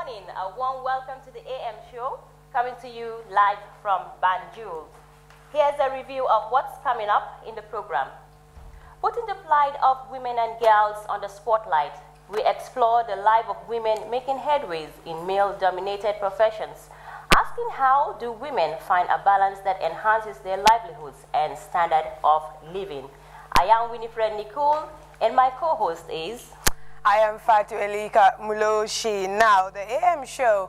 morning, a warm welcome to the AM show, coming to you live from Banjul. Here's a review of what's coming up in the program. Putting the plight of women and girls on the spotlight, we explore the life of women making headways in male-dominated professions, asking how do women find a balance that enhances their livelihoods and standard of living. I am Winifred Nicole, and my co-host is... I am Fatu Elika Muloshi. Now, the AM show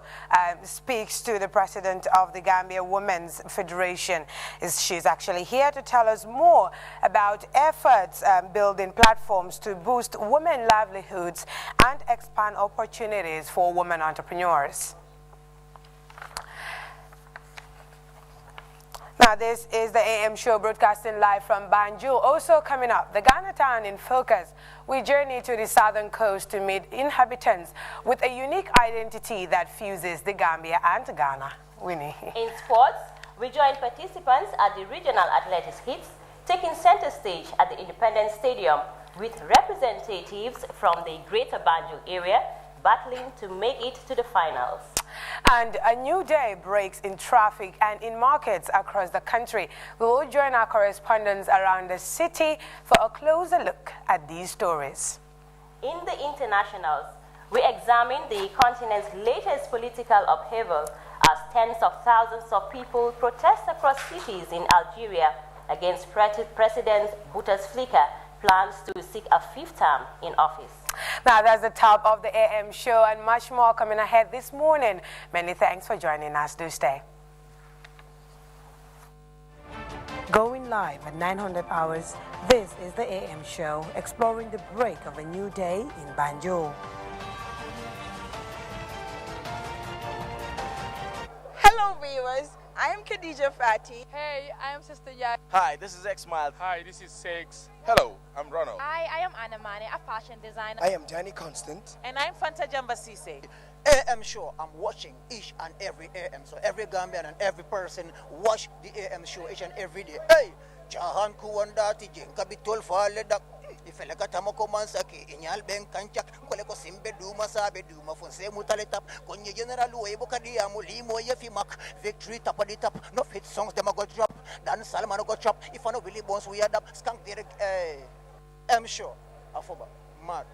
speaks to the president of the Gambia Women's Federation. She's actually here to tell us more about efforts building platforms to boost women livelihoods and expand opportunities for women entrepreneurs. Now, this is the AM show broadcasting live from Banjul. Also coming up, the Ghana Town in Focus. We journey to the southern coast to meet inhabitants with a unique identity that fuses the Gambia and Ghana. Winnie. In sports, we join participants at the Regional Athletics Hits, taking center stage at the Independence Stadium with representatives from the Greater Banjul area battling to make it to the finals. And a new day breaks in traffic and in markets across the country. We will join our correspondents around the city for a closer look at these stories. In the internationals, we examine the continent's latest political upheaval as tens of thousands of people protest across cities in Algeria against President Bouteflika plans to seek a fifth term in office. Now, that's the top of the AM show and much more coming ahead this morning. Many thanks for joining us. Do stay. Going live at 900 hours, this is the AM show, exploring the break of a new day in Banjul. Hello viewers, I am Khadija Fati. Hey, I am Sister Yai. Hi, this is X-Mild. Hi, this is Sex. Hello, I'm Ronald. Hi, I am Anna Mane, a fashion designer. I am Danny Constant. And I'm Fanta Jamba Sise. AM show, I'm watching each and every AM. So every Gambian and every person watch the AM show each and every day. Hey, Jahan Kuwandati Jenkabitul Faledak. Ifeleka tamoko mansaki inyal ben kanchak koleko simbe duma sabe duma fonse mutaletap konye general webo kadi amulimo yefimak victory tap at tap no fit songs them go drop dan salman go chop if I no really bones we add up skank direct am sure afoba mad.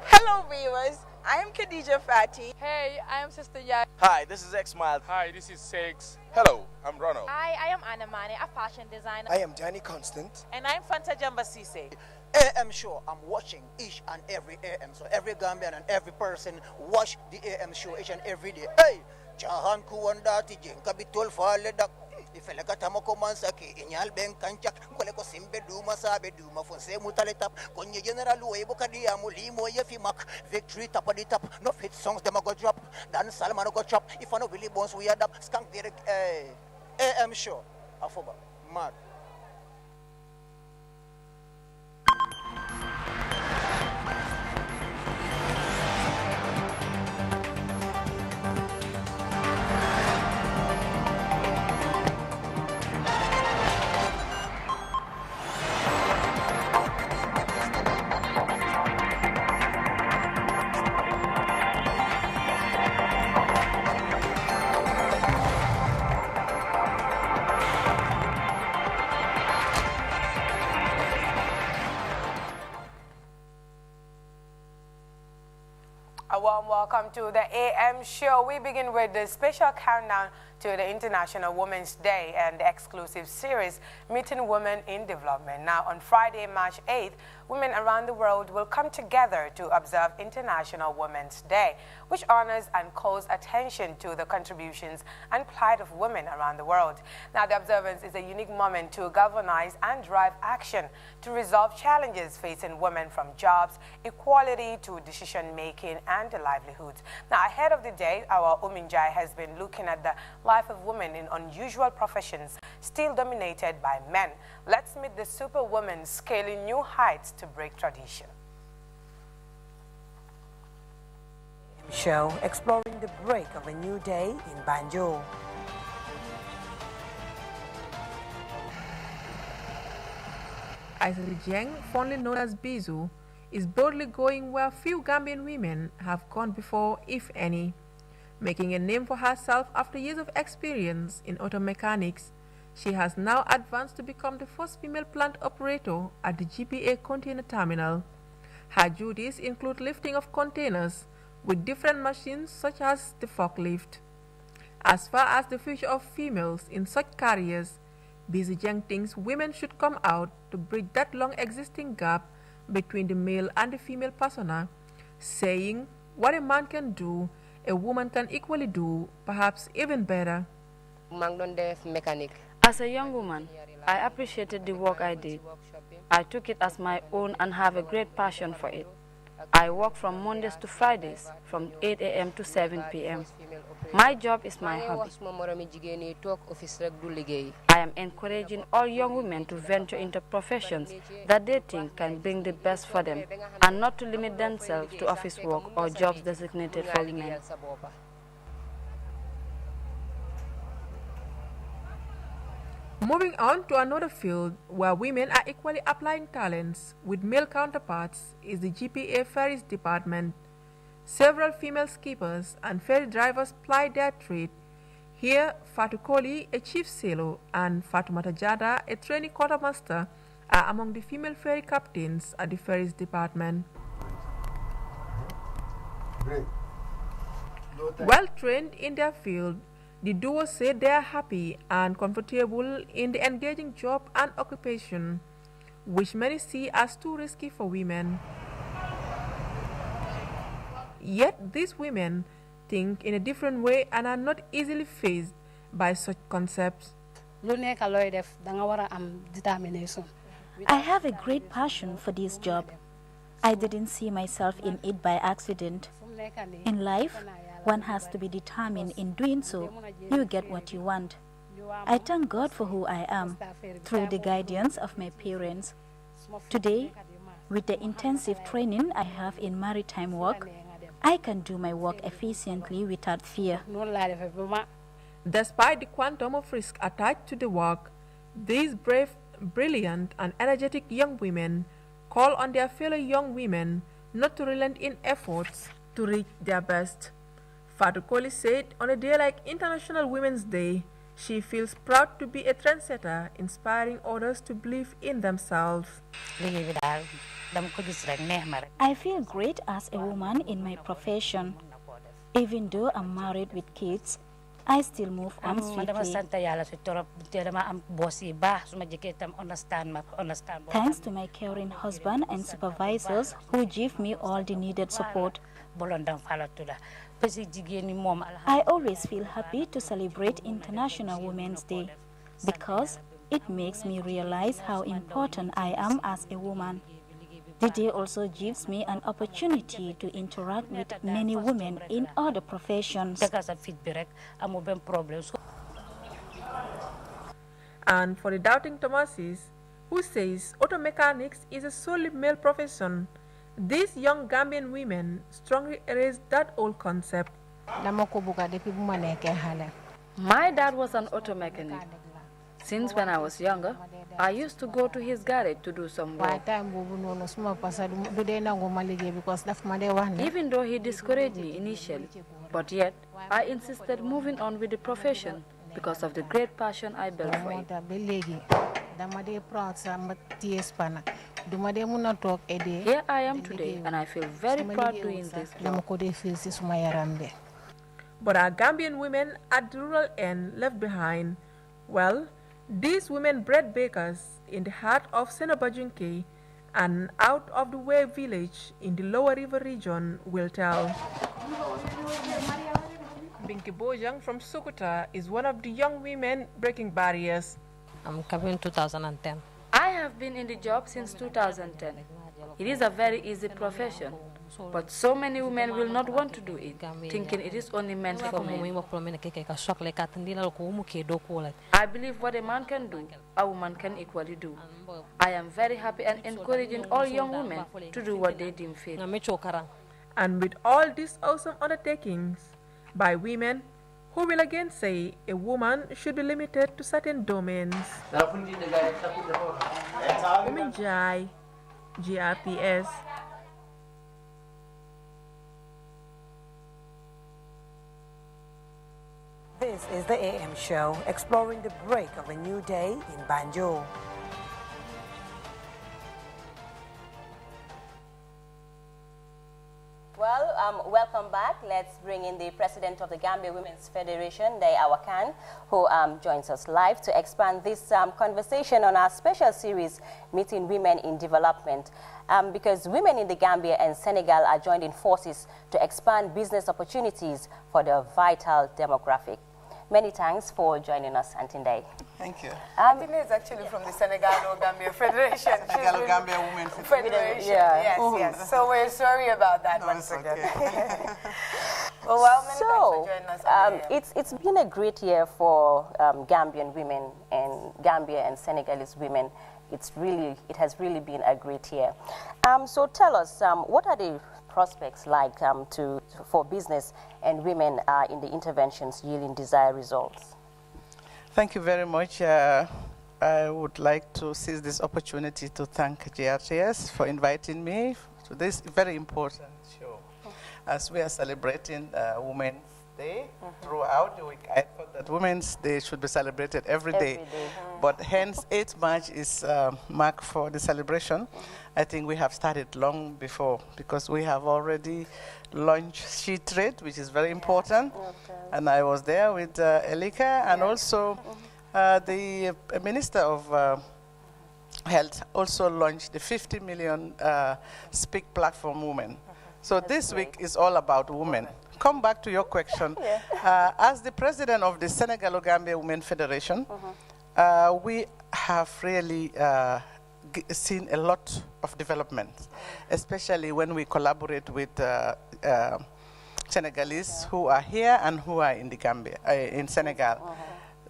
Hello viewers, I am Khadija Fati. Hey, I am Sister Yai. Hi, this is X-Mild. Hi, this is Sex. Hello, I'm Ronald. Hi, I am Anna Mane, a fashion designer. I am Danny Constant. And I'm Fanta Jamba Sise. AM show, I'm watching each and every AM. So every Gambian and every person watch the AM show each and every day. Hey, Jahan Kuwandati Jenkabitul Faledak. Ifeleka tamoko mansaki inyal ben kanchak koleko simbe duma sabe duma fonse mutaletap konye general webo kadi amulimo yefimak victory tap at tap no fit songs them go drop dan salman go chop if I no really bones we add up skank direct AM show afoba mad. A warm welcome to the AM show. We begin with the special countdown to the International Women's Day and the exclusive series, Meeting Women in Development. Now, on Friday, March 8th, women around the world will come together to observe International Women's Day, which honors and calls attention to the contributions and plight of women around the world. Now, the observance is a unique moment to galvanize and drive action to resolve challenges facing women, from jobs, equality to decision-making and livelihoods. Now, ahead of the day, our Uminjai has been looking at the life of women in unusual professions still dominated by men. Let's meet the superwoman scaling new heights to break tradition. Show exploring the break of a new day in Banjul. Aisha Jiang, fondly known as Bizu, is boldly going where few Gambian women have gone before, if any. Making a name for herself after years of experience in auto mechanics, she has now advanced to become the first female plant operator at the GPA container terminal. Her duties include lifting of containers with different machines such as the forklift. As far as the future of females in such careers, Busy Jeng thinks women should come out to bridge that long-existing gap between the male and the female persona, saying what a man can do, a woman can equally do, perhaps even better. As a young woman, I appreciated the work I did. I took it as my own and have a great passion for it. I work from Mondays to Fridays, from 8 a.m. to 7 p.m. My job is my hobby. I am encouraging all young women to venture into professions that they think can bring the best for them and not to limit themselves to office work or jobs designated for women. Moving on to another field where women are equally applying talents with male counterparts is the GPA ferries department. Several female skippers and ferry drivers ply their trade. Here, Fatou Koli, a chief sailor, and Fatoumata Jada, a trainee quartermaster, are among the female ferry captains at the ferries department. Well trained in their field, the duo say they are happy and comfortable in the engaging job and occupation, which many see as too risky for women. Yet these women think in a different way and are not easily fazed by such concepts. I have a great passion for this job. I didn't see myself in it by accident. In life, one has to be determined in doing so. You get what you want. I thank God for who I am, through the guidance of my parents. Today, with the intensive training I have in maritime work, I can do my work efficiently without fear. Despite the quantum of risk attached to the work, these brave, brilliant, and energetic young women call on their fellow young women not to relent in efforts to reach their best. Fatou Koli said on a day like International Women's Day, she feels proud to be a trendsetter, inspiring others to believe in themselves. I feel great as a woman in my profession. Even though I'm married with kids, I still move on swiftly. Thanks to my caring husband and supervisors who give me all the needed support. I always feel happy to celebrate International Women's Day because it makes me realize how important I am as a woman. The day also gives me an opportunity to interact with many women in other professions. And for the doubting Thomases, who says auto mechanics is a solely male profession, these young Gambian women strongly erase that old concept. My dad was an auto mechanic. Since when I was younger, I used to go to his garage to do some work. Even though he discouraged me initially, but yet I insisted moving on with the profession because of the great passion I built for it. Here I am today, and I feel very proud doing this job. But are Gambian women at the rural end left behind? Well, these women bread bakers in the heart of Senobajunke, an out-of-the-way village in the Lower River region, will tell. Binky Bojang from Sukuta is one of the young women breaking barriers. I'm coming in 2010. I have been in the job since 2010. It is a very easy profession, but so many women will not want to do it, thinking it is only meant for men. I believe what a man can do, a woman can equally do. I am very happy and encouraging all young women to do what they deem fit. And with all these awesome undertakings by women, who will again say a woman should be limited to certain domains? Jai, GRTS. This is the AM show, exploring the break of a new day in Banjul. Well, welcome back. Let's bring in the president of the Gambia Women's Federation, Day Awakan, who joins us live to expand this conversation on our special series, Meeting Women in Development. Because women in the Gambia and Senegal are joining forces to expand business opportunities for the vital demographic. Many thanks for joining us, Antinde. Thank you. Antinde is actually from the Senegal-Gambia Federation. Senegal-Gambia Women Federation. Yeah. Yes. So we're sorry about that once again. Well, many thanks for joining us on the air. It's been a great year for Gambian women and Gambia and Senegalese women. It has really been a great year. So tell us, what are the prospects like for business and women in the interventions yielding desired results? Thank you very much. I would like to seize this opportunity to thank GRTS for inviting me to this very important show. As we are celebrating Women's Day throughout the week, I thought that Women's Day should be celebrated every day. But hence 8th March is mark for the celebration. I think we have started long before because we have already launched She Trade, which is very important. And I was there with Elika and also the Minister of Health also launched the 50 million Speak Platform Women. So this week is all about women. Come back to your question. As the president of the Senegal-Gambia Women Federation, we have really seen a lot of development, especially when we collaborate with Senegalese who are here and who are in the Gambia, in Senegal.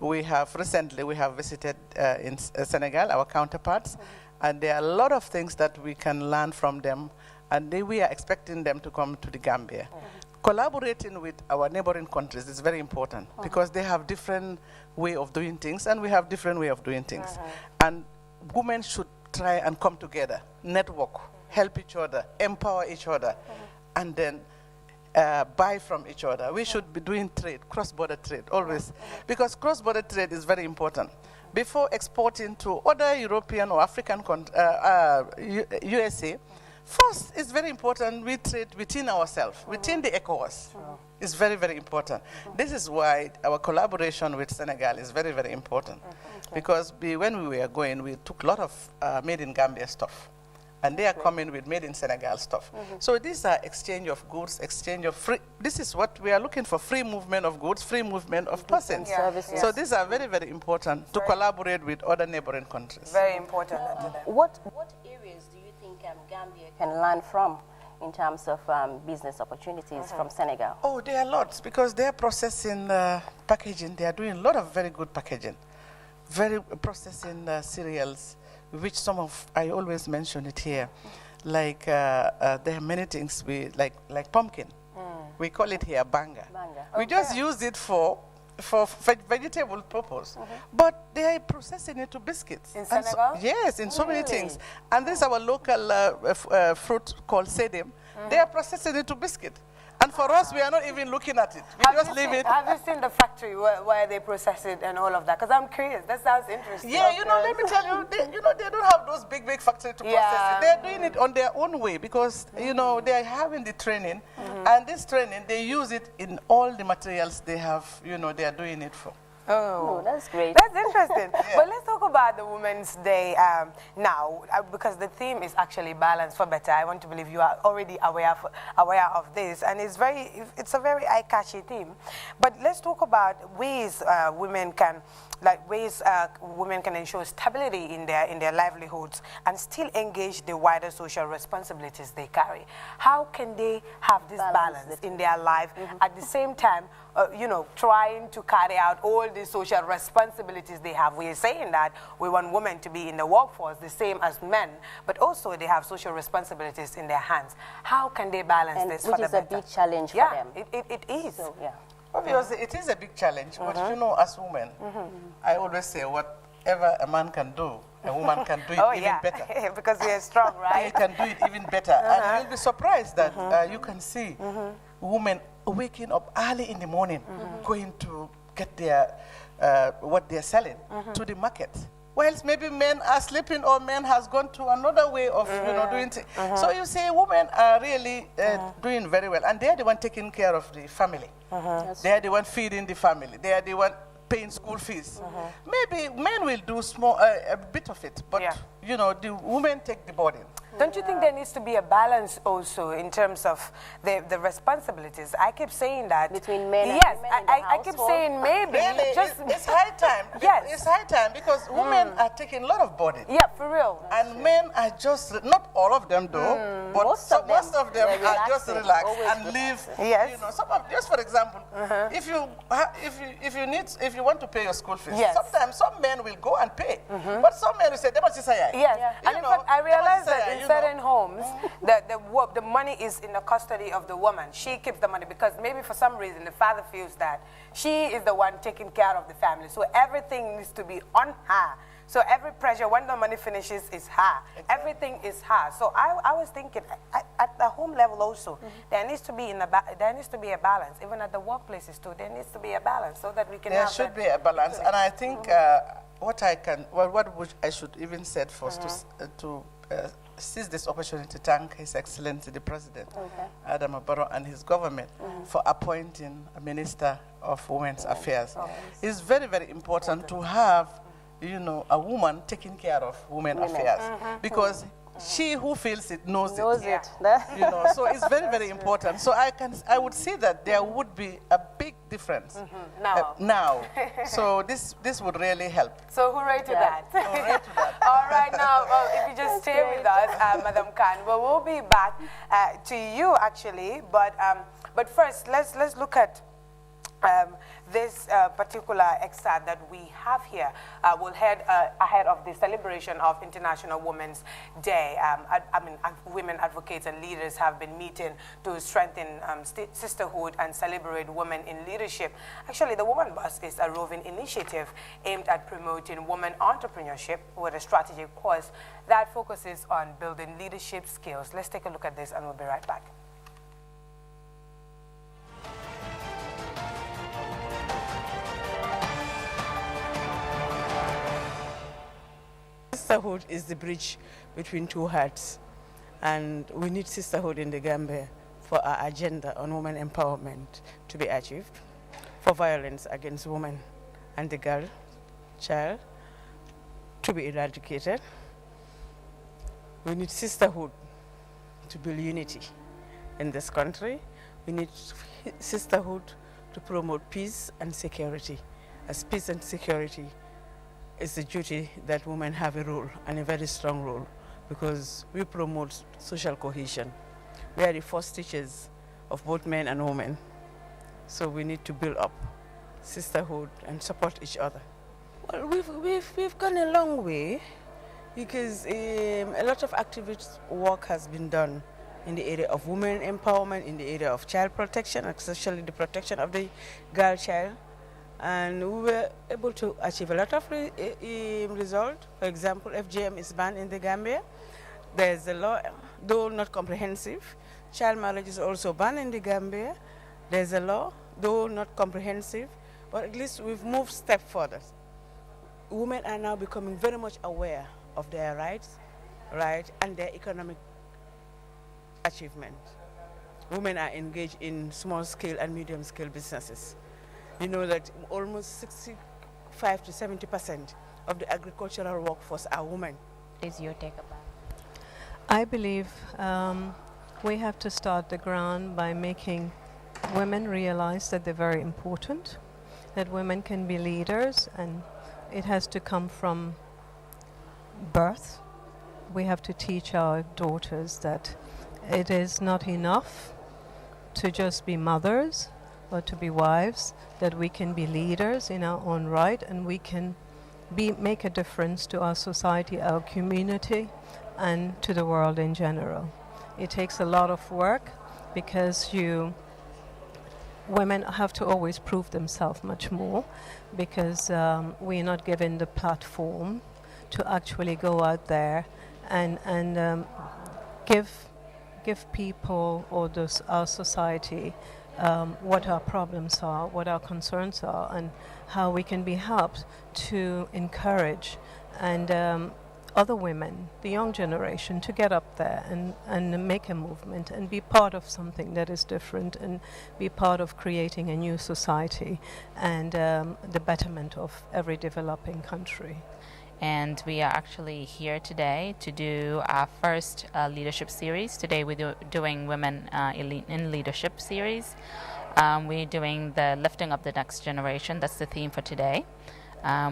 We have recently visited in Senegal, our counterparts, and there are a lot of things that we can learn from them, and we are expecting them to come to the Gambia. Collaborating with our neighboring countries is very important because they have different way of doing things and we have different way of doing things. And women should try and come together, network, help each other, empower each other, and then buy from each other. We should be doing trade, cross-border trade, always, because cross-border trade is very important. Before exporting to other European or African USA, first, it's very important we trade within ourselves, within the ECOWAS. It's very, very important. This is why our collaboration with Senegal is very, very important. Because when we were going, we took a lot of made in Gambia stuff. And they are coming with made in Senegal stuff. So these are exchange of goods, exchange of free. This is what we are looking for, free movement of goods, free movement of persons. So these are very, very important to collaborate with other neighboring countries. Very important. What areas do you think Gambia can learn from in terms of business opportunities from Senegal? Oh, there are lots because they are processing packaging. They are doing a lot of very good packaging, very processing cereals, which I always mention it here. Like there are many things like pumpkin. We call it here banga. We just use it for vegetable purpose, but they are processing it to biscuits. In Senegal? Yes, in so many things. And this is our local fruit called sedem. They are processing it to biscuit. And for us, we are not even looking at it. We just leave it. Have you seen the factory where they process it and all of that? Because I'm curious. That sounds interesting. Yeah, let me tell you, they don't have those big factories to process it. They're doing it on their own way because, they are having the training. And this training, they use it in all the materials they have, they are doing it for. Oh, that's great. That's interesting. But let's talk about the Women's Day now, because the theme is actually balance for better. I want to believe you are already aware of this, and it's a very eye-catchy theme. But let's talk about ways women can ensure stability in their livelihoods and still engage the wider social responsibilities they carry. How can they have this balance in their life at the same time, trying to carry out all the social responsibilities they have? We are saying that we want women to be in the workforce the same as men, but also they have social responsibilities in their hands. How can they balance this for the better? Which is a big challenge for them. It is. So, obviously, it is a big challenge, but as women, I always say whatever a man can do, a woman can do it even better. Because we are strong, right? They can do it even better. And you'll be surprised that you can see women waking up early in the morning, going to get their what they're selling to the market. Whilst maybe men are sleeping or men has gone to another way of doing things. So you say women are really doing very well, and they are the one taking care of the family. They are the one feeding the family. They are the one paying school fees. Maybe men will do a bit of it, but you know, the women take the burden. Don't you think there needs to be a balance also in terms of the responsibilities? I keep saying that. Between men and women in the I keep saying maybe. Really, just it's high time. Yes. It's high time because women are taking a lot of burden. Yeah, for real. And men are just, not all of them though, but most of them are just relaxed and live. Yes. You know, just for example, if you want to pay your school fees, sometimes some men will go and pay. But some men will say, yes. And in fact, I realize that in certain homes, the money is in the custody of the woman. She keeps the money because maybe for some reason the father feels that she is the one taking care of the family. So everything needs to be on her. So every pressure, when the money finishes, is her. Exactly. Everything is her. So I was thinking, at the home level also, there needs to be a balance. Even at the workplaces too, there needs to be a balance so that we can. There should be a balance, and I think what I should even said first to seize this opportunity to thank His Excellency the President, Adam Barrow, and his government for appointing a Minister of Women's Affairs. It's very, very important to have, you know, a woman taking care of women affairs because she who feels it knows it. You know, so it's very, very important. So I would see that there would be a big difference now. So this would really help. So hooray to that. Hooray to that. All right, now if you just stay with us, Madam Khan, well, we'll be back to you actually. But first, let's look at this particular excerpt that we have here. We'll head ahead of the celebration of International Women's Day. Women advocates and leaders have been meeting to strengthen sisterhood and celebrate women in leadership. Actually, the Woman Bus is a roving initiative aimed at promoting women entrepreneurship with a strategic course that focuses on building leadership skills. Let's take a look at this and we'll be right back. Sisterhood is the bridge between two hearts, and we need sisterhood in the Gambia for our agenda on women empowerment to be achieved, for violence against women and the girl, child, to be eradicated. We need sisterhood to build unity in this country. We need sisterhood to promote peace and security, as peace and security is a duty that women have a role, and a very strong role, because we promote social cohesion. We are the first teachers of both men and women, so we need to build up sisterhood and support each other. Well, we've gone a long way, because a lot of activist work has been done in the area of women empowerment, in the area of child protection, especially the protection of the girl child. And we were able to achieve a lot of results. For example, FGM is banned in the Gambia. There's a law, though not comprehensive. Child marriage is also banned in the Gambia. There's a law, though not comprehensive, but at least we've moved a step further. Women are now becoming very much aware of their rights, and their economic achievement. Women are engaged in small-scale and medium-scale businesses. You know that almost 65 to 70% of the agricultural workforce are women. What is your take about it? I believe we have to start the ground by making women realize that they're very important, that women can be leaders, and it has to come from birth. We have to teach our daughters that it is not enough to just be mothers or to be wives, that we can be leaders in our own right, and we can make a difference to our society, our community, and to the world in general. It takes a lot of work because women have to always prove themselves much more, because we're not given the platform to actually go out there and give people or our society what our problems are, what our concerns are, and how we can be helped to encourage and other women, the young generation, to get up there and make a movement and be part of something that is different and be part of creating a new society and the betterment of every developing country. And we are actually here today to do our first leadership series. Today we're doing Women in Leadership series. We're doing the Lifting Up the Next Generation. That's the theme for today,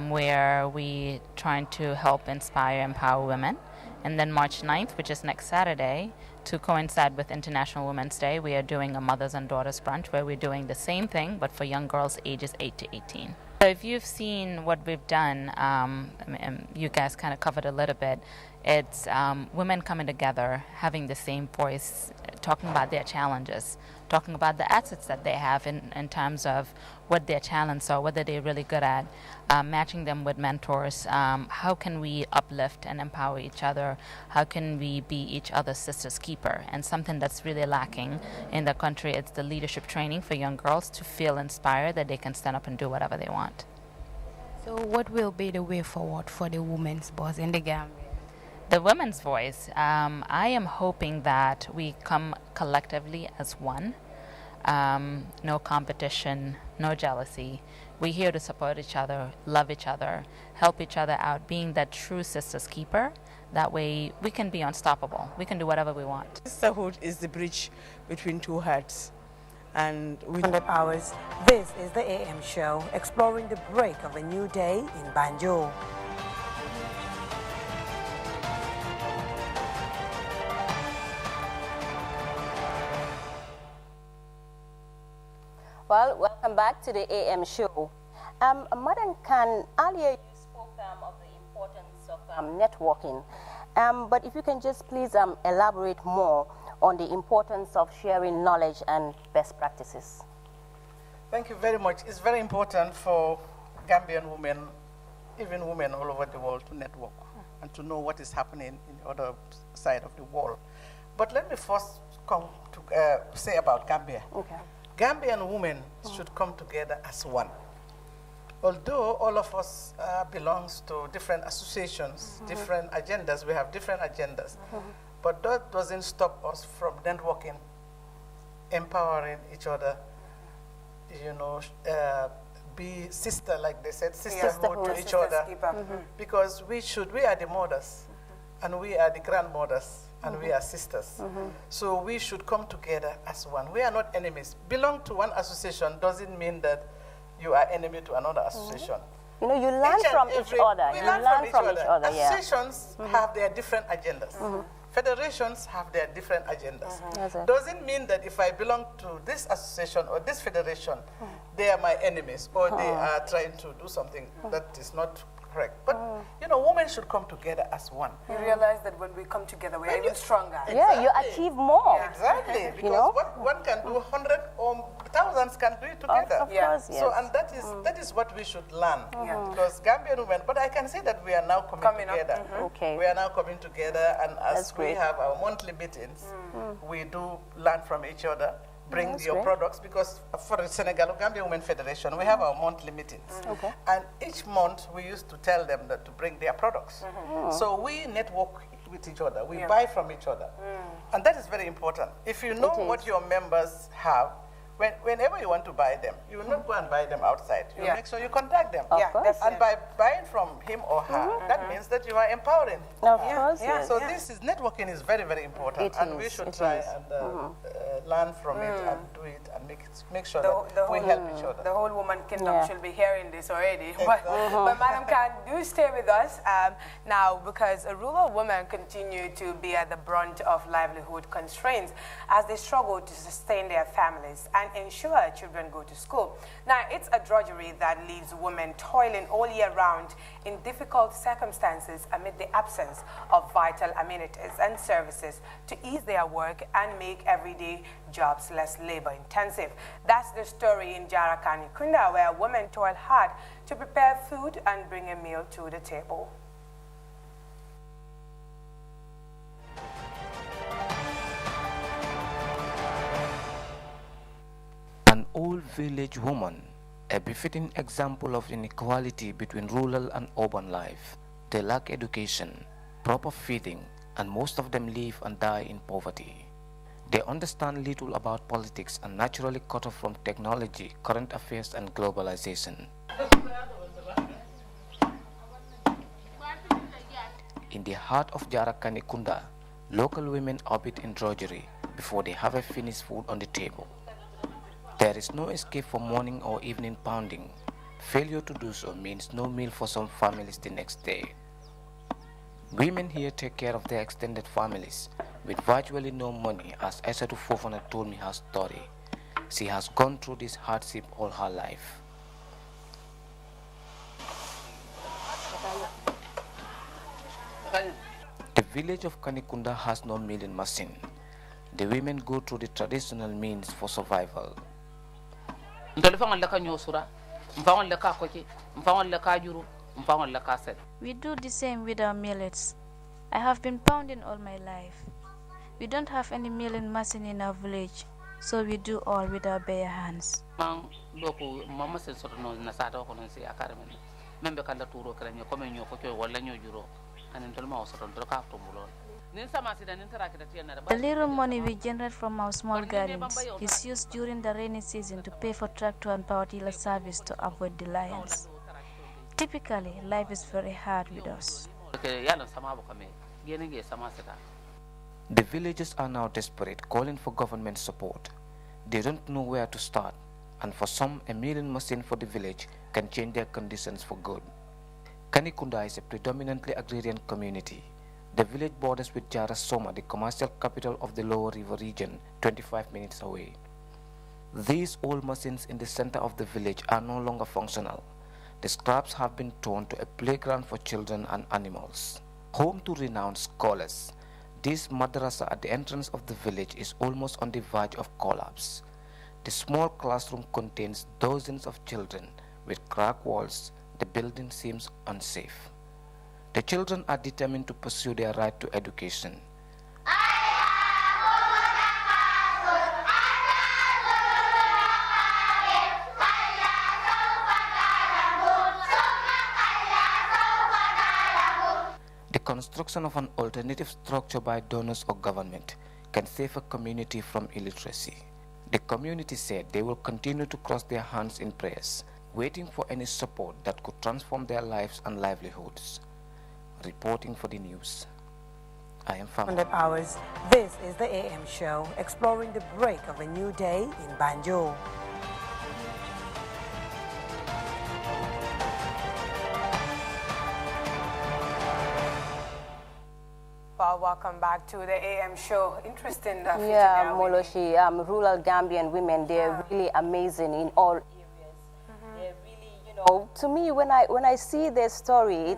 where we're trying to help inspire, empower women. And then March 9th, which is next Saturday, to coincide with International Women's Day, we are doing a Mothers and Daughters Brunch, where we're doing the same thing, but for young girls ages 8 to 18. So if you've seen what we've done, you guys kind of covered a little bit, it's women coming together, having the same voice, talking about their challenges, talking about the assets that they have in terms of what their talents are, what they're really good at, matching them with mentors. How can we uplift and empower each other? How can we be each other's sister's keeper? And something that's really lacking in the country, it's the leadership training for young girls to feel inspired that they can stand up and do whatever they want. So what will be the way forward for the women's voice in the Gambia? The women's voice, I am hoping that we come collectively as one. No competition, no jealousy. We're here to support each other, love each other, help each other out, being that true sister's keeper. That way we can be unstoppable. We can do whatever we want. Sisterhood is the bridge between two hearts. And 100 hours. This is the AM show, exploring the break of a new day in Banjul. Well, welcome back to the AM show. Madam Khan, earlier you spoke of the importance of networking, but if you can just please elaborate more on the importance of sharing knowledge and best practices. Thank you very much. It's very important for Gambian women, even women all over the world, to network and to know what is happening in the other side of the world. But let me first come to say about Gambia. Okay. Gambian women should come together as one. Although all of us belongs to different associations, different agendas, we have different agendas, but that doesn't stop us from networking, empowering each other, you know, be sister, like they said, sisterhood to each other, because we are the mothers, and we are the grandmothers, and we are sisters. So we should come together as one. We are not enemies. Belong to one association doesn't mean that you are enemy to another association. You know, you learn from each other. We learn from each other. Associations have their different agendas. Federations have their different agendas. Doesn't mean that if I belong to this association or this federation, they are my enemies or they are trying to do something that is not correct. But, you know, women should come together as one. You realize that when we come together, we are even stronger. Yeah, you achieve more. Exactly, because what one can do, 100 or thousands can do it together. Of course, yes. So, and that is what we should learn. Because Gambian women, but I can say that we are now coming together. Okay. We are now coming together, and as we have our monthly meetings, we do learn from each other. Bring your products, because for the Senegal Gambia Women Federation, we have our monthly meetings. And each month we used to tell them that to bring their products. So we network with each other, we buy from each other. And that is very important. If you know what your members have, whenever you want to buy them, you will not go and buy them outside. You make sure you contact them. And by buying from him or her, that means that you are empowering. Of course, So this is networking is very, very important, and we should try and learn from it and do it and make sure that we help each other. The whole woman kingdom should be hearing this already. But Madam Khan, do stay with us now, because rural women continue to be at the brunt of livelihood constraints as they struggle to sustain their families and ensure children go to school. Now, it's a drudgery that leaves women toiling all year round in difficult circumstances amid the absence of vital amenities and services to ease their work and make everyday jobs less labor-intensive. That's the story in Jarakani Kunda, where women toil hard to prepare food and bring a meal to the table. old village woman, a befitting example of inequality between rural and urban life. They lack education, proper feeding, and most of them live and die in poverty. They understand little about politics and naturally cut off from technology, current affairs, and globalization. In the heart of Jarakanekunda, local women orbit in drudgery before they have a finished food on the table. There is no escape from morning or evening pounding. Failure to do so means no meal for some families the next day. Women here take care of their extended families with virtually no money, as Esatu Fofana told me her story. She has gone through this hardship all her life. The village of Kanikunda has no milling machine. The women go through the traditional means for survival. We do the same with our millets. I have been pounding all my life. We don't have any milling machine in our village, so we do all with our bare hands. The little money we generate from our small gardens is used during the rainy season to pay for tractor and power tiller service to avoid the lions. Typically, life is very hard with us. The villagers are now desperate, calling for government support. They don't know where to start, and for some, a milling machine for the village can change their conditions for good. Kanikunda is a predominantly agrarian community. The village borders with Jara Soma, the commercial capital of the Lower River region, 25 minutes away. These old machines in the center of the village are no longer functional. The scraps have been torn to a playground for children and animals. Home to renowned scholars, this madrasa at the entrance of the village is almost on the verge of collapse. The small classroom contains dozens of children. With cracked walls, the building seems unsafe. The children are determined to pursue their right to education. The construction of an alternative structure by donors or government can save a community from illiteracy. The community said they will continue to cross their hands in prayers, waiting for any support that could transform their lives and livelihoods. Reporting for the news, I am Fama. 100 hours. This is the AM show, exploring the break of a new day in Banjul. Well, welcome back to the AM show. Interesting. Yeah, Moloshi, rural Gambian women, they're really amazing in all areas. They're really, you know, to me, when I see their story,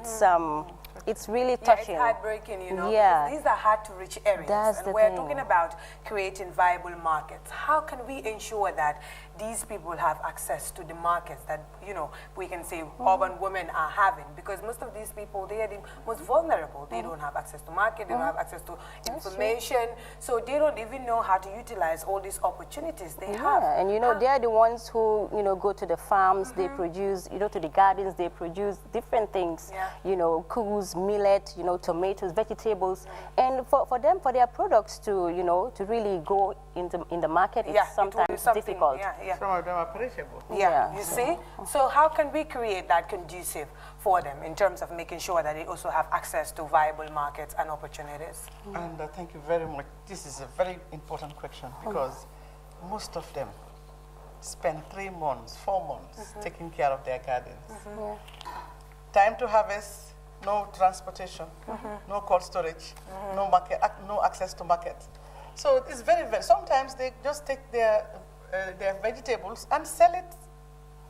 it's really touching. Yeah, it's heartbreaking, you know, yeah. These are hard-to-reach areas. That's and the we're thing. talking about creating viable markets. How can we ensure that these people have access to the markets that, you know, we can say urban women are having? Because most of these people, they are the most vulnerable. They don't have access to market, they don't have access to information, so they don't even know how to utilize all these opportunities they have. And you know, they are the ones who, you know, go to the farms, they produce, you know, to the gardens, they produce different things, you know, coos, millet, you know, tomatoes, vegetables, and for them, for their products to, you know, to really go in the market, it's sometimes difficult. Some of them are perishable. You see? So how can we create that conducive for them in terms of making sure that they also have access to viable markets and opportunities? And thank you very much. This is a very important question because most of them spend 3 months, 4 months taking care of their gardens. Time to harvest, no transportation, no cold storage, no market, no access to market. So it's very, sometimes they just take their vegetables and sell it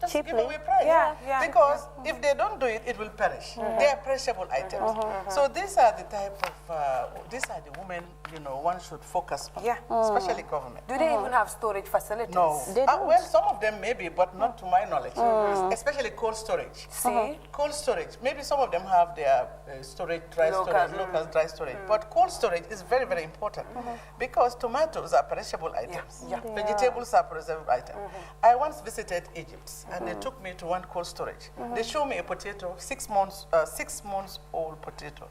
just cheaply. Give away price. Because if they don't do it, it will perish. They are perishable items. So these are the type of, these are the women you know, one should focus on, Yeah. especially government. Do they even have storage facilities? No. They don't. Well, some of them maybe, but not to my knowledge. Especially cold storage. See? Cold storage. Maybe some of them have their storage, dry storage, local dry storage. But cold storage is very, very important because tomatoes are perishable items. Vegetables are perishable items. I once visited Egypt, and they took me to one cold storage. They showed me a potato, 6 months old potato.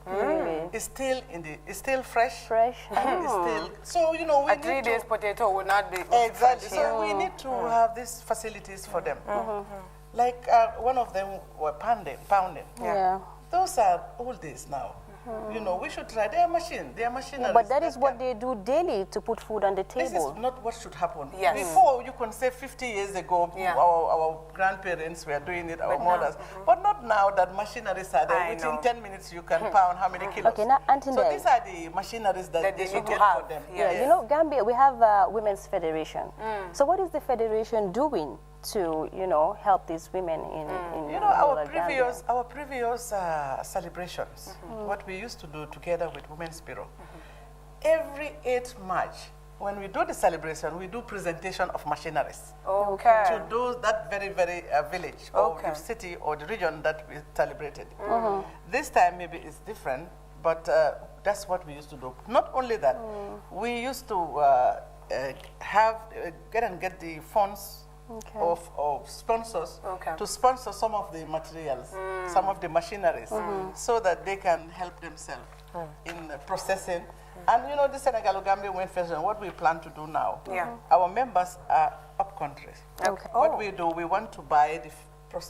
It's still fresh. And it's still, so you know, we a need 3 days potato would not be exactly. fresh. So we need to have these facilities for them. Like one of them were pounding. Those are old days now. You know, we should try. They are machinery. But that is what they do daily to put food on the table. This is not what should happen. Yes. Before, you can say 50 years ago, our grandparents were doing it, our mothers. But not now that machineries are there. Within 10 minutes, you can pound how many kilos. Okay, now, so these are the machineries that they should get for them. Yeah, you know, Gambia, we have a women's federation. So what is the federation doing to, you know, help these women in you know, our previous celebrations, what we used to do together with Women's Bureau, every 8th March, when we do the celebration, we do presentation of machineries to do that very, very village or the city or the region that we celebrated. This time maybe it's different, but that's what we used to do. Not only that, we used to get the funds of sponsors to sponsor some of the materials, some of the machineries, so that they can help themselves in processing. And you know, the Senegal Gambia Women Federation, what we plan to do now, our members are up country. What we do, we want to buy the,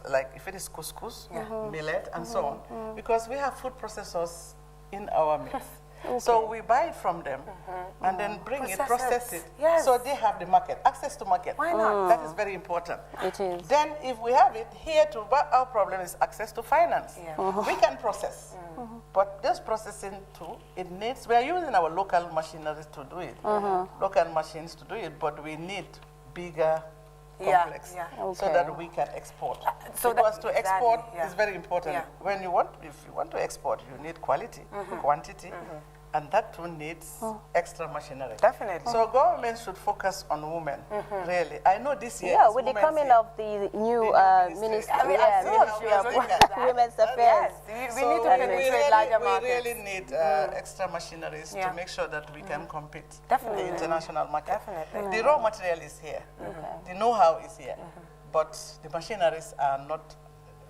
like if it is couscous, millet, and so on, because we have food processors in our midst. So we buy it from them and then bring it, process it, so they have the market, access to market. Why not? That is very important. It is. Then if we have it here too, but our problem is access to finance. We can process, but this processing too, it needs, we are using our local machinery to do it, local machines to do it, but we need bigger complex so that we can export. Because to export is very important. When you want, if you want to export, you need quality, quantity, and that too needs extra machinery. Definitely. So government should focus on women, really. I know this year. Yeah, with the coming of the new Ministry of Women's Affairs. We need to penetrate larger markets. We really need extra machineries to make sure that we can compete in the international market. The raw material is here. The know-how is here. But the machineries are not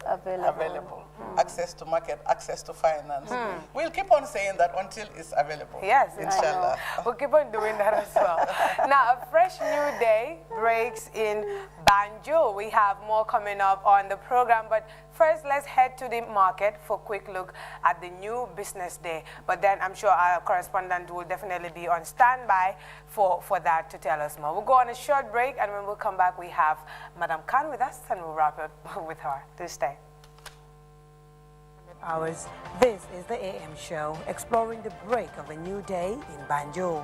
available. Access to market, access to finance. We'll keep on saying that until it's available. Yes, inshallah. We'll keep on doing that as well. Now, a fresh new day breaks in Banjul. We have more coming up on the program, but first let's head to the market for a quick look at the new business day. But then I'm sure our correspondent will definitely be on standby for that to tell us more. We'll go on a short break, and when we'll come back, we have Madam Khan with us, and we'll wrap up with her. Do stay. Hours. This is the AM show, exploring the break of a new day in Banjul.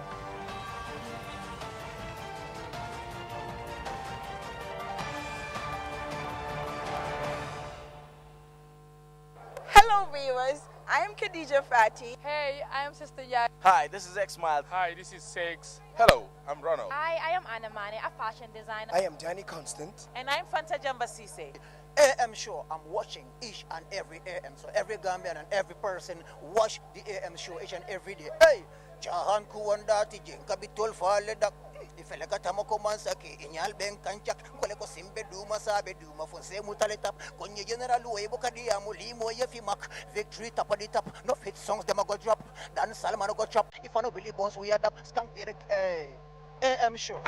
Hello viewers, I am Khadija Fati. Hey, I am Sister Yai. Hi, this is X-Mild. Hi, this is Six. Hello, I'm Ronald. Hi, I am Anna Mane, a fashion designer. I am Danny Constant. And I'm Fanta Jamba Sise. AM show, I'm watching each and every AM. So every Gambian and every person watch the AM show each and every day. Hey, Jahan kuwanda tijeng kabitol fale dak. Ifeleka tamoko mansaki inyal ben kanchak kole ko simbe duma sabe duma fonse mutaletap konye general webo kadia mulimo yefimak victory tap at top no fit songs them go drop dan Salman go drop if I no believe boss we adapt skank direct AM show.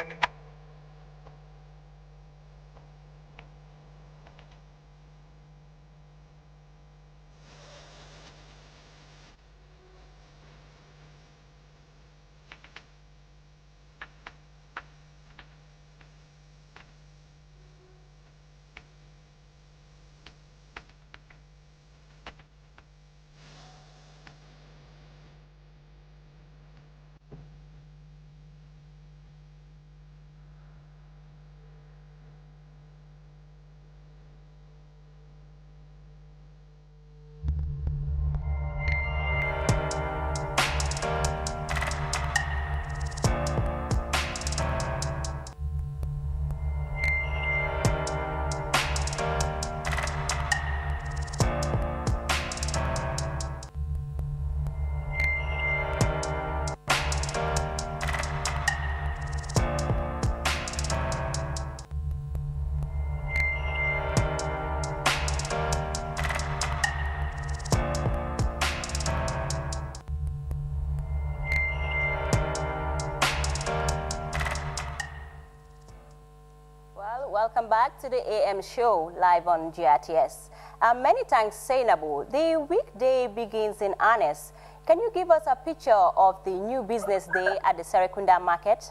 Welcome back to the AM show live on GRTS. Many thanks, Sainabu. The weekday begins in earnest. Can you give us a picture of the new business day at the Serekunda market?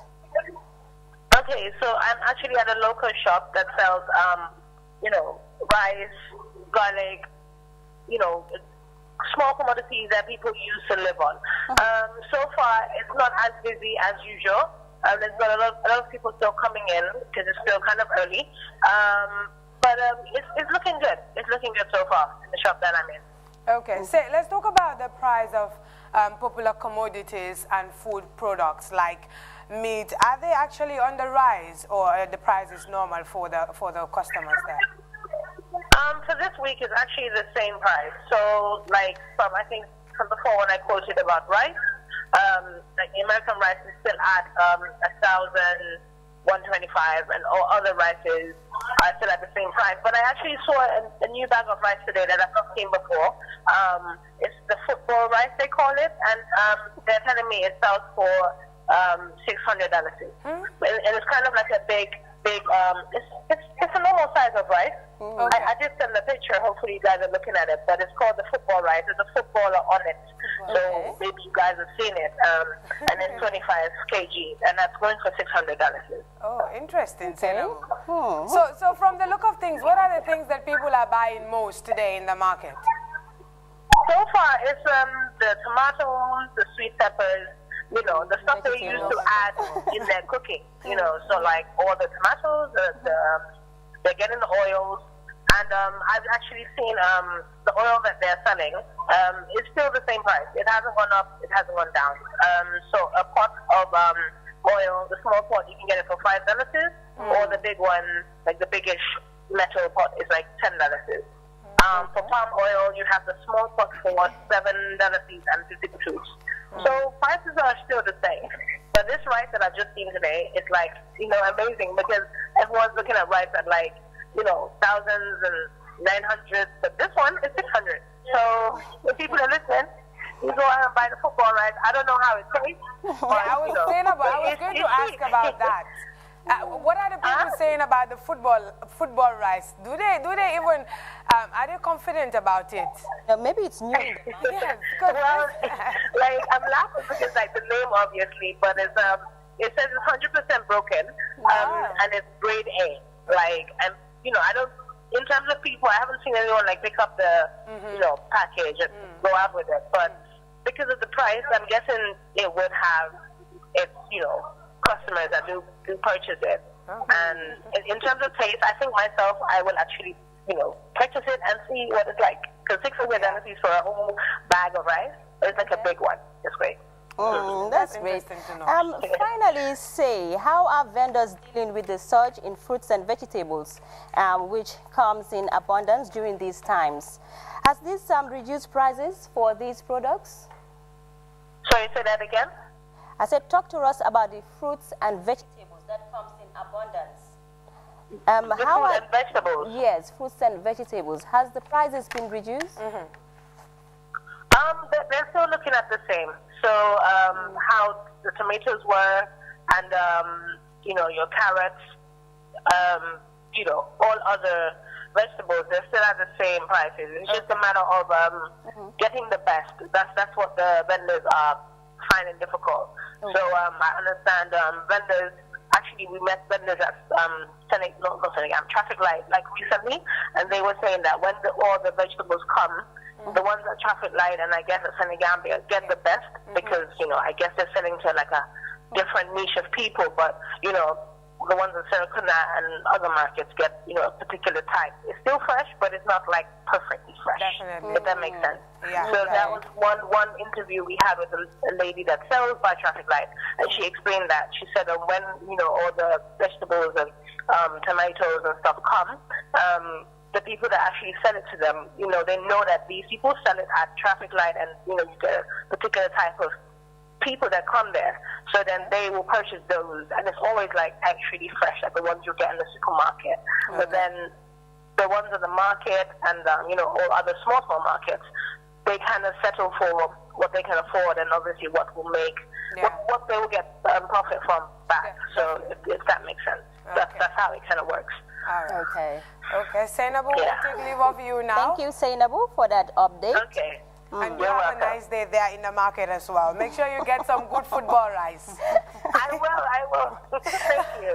Okay, so I'm actually at a local shop that sells, rice, garlic, small commodities that people use to live on. So far, it's not as busy as usual. There's got a lot of people still coming in because it's still kind of early. But it's looking good. It's looking good so far in the shop that I'm in. Okay, so let's talk about the price of popular commodities and food products like meat. Are they actually on the rise, or the price is normal for the customers there? For this week, it's actually the same price. So, like from before when I quoted about rice, like American rice is still at 1,125, and all other rices are still at the same price. But I actually saw a new bag of rice today that I've not seen before. It's the football rice, they call it, and they're telling me it sells for $600. And it's kind of like a big. It's a normal size of rice. Okay. I did send the picture. Hopefully you guys are looking at it. But it's called the football rice. There's a footballer on it. So maybe you guys have seen it. And it's 25 kg. And that's going for $600. Oh, interesting. Okay. So from the look of things, what are the things that people are buying most today in the market? So far, it's the tomatoes, the sweet peppers, the stuff they used to add in their cooking, so like all the tomatoes, they're getting the oils, and I've actually seen the oil that they're selling is still the same price. It hasn't gone up, it hasn't gone down. So a pot of oil, the small pot, you can get it for $5, or the big one, like the biggish metal pot, is like $10. For palm oil, you have the small pot for $7.52. So prices are still the same. But this rice that I've just seen today is like, amazing, because everyone's looking at rice at like, thousands and 900s, but this one is 600. So if people are listening, you go out and buy the football rice. I don't know how it tastes. I was going to ask about that. What are the people saying about the football rice? Do they even are they confident about it? Maybe it's new. Yes, well, like I'm laughing because like the name obviously, but it says it's 100% broken, and it's grade A. Like, and I don't. In terms of people, I haven't seen anyone like pick up the package and go out with it. But because of the price, I'm guessing it would have its customers that do purchase it. And in terms of taste, I think myself, I will actually, purchase it and see what it's like. Because $600 for a whole bag of rice, it's like a big one. It's great. That's great. Finally, say, how are vendors dealing with the surge in fruits and vegetables, which comes in abundance during these times? Has this reduced prices for these products? Sorry, say that again? I said, talk to us about the fruits and vegetables that comes in abundance. Fruits and vegetables? Yes, fruits and vegetables. Has the prices been reduced? They're still looking at the same. So how the tomatoes were, and your carrots, all other vegetables, they're still at the same prices. It's just a matter of getting the best. That's what the vendors are finding difficult. So I understand vendors. Actually, we met vendors at traffic light like recently, and they were saying that when all the vegetables come, the ones at traffic light and I guess at Gambia get the best because I guess they're selling to like a different niche of people, but the ones in Serekunda and other markets get a particular type. It's still fresh, but it's not like perfectly fresh. Definitely. If that makes sense. Yeah. So that was one interview we had with a lady that sells by traffic light, and she explained that. She said that when all the vegetables and tomatoes and stuff come, the people that actually sell it to them, they know that these people sell it at traffic light, and you get a particular type of people that come there. So then they will purchase those, and it's always like actually fresh, like the ones you get in the supermarket. But then the ones in the market and all other small markets, they kind of settle for what they can afford, and obviously what will make what they will get profit from back. So if that makes sense, that's how it kind of works. All right. Okay. Okay, Sainabu, we'll take leave of you now. Thank you, Sainabu, for that update. Okay. And you have a nice day there in the market as well. Make sure you get some good football rice. I will. Thank you.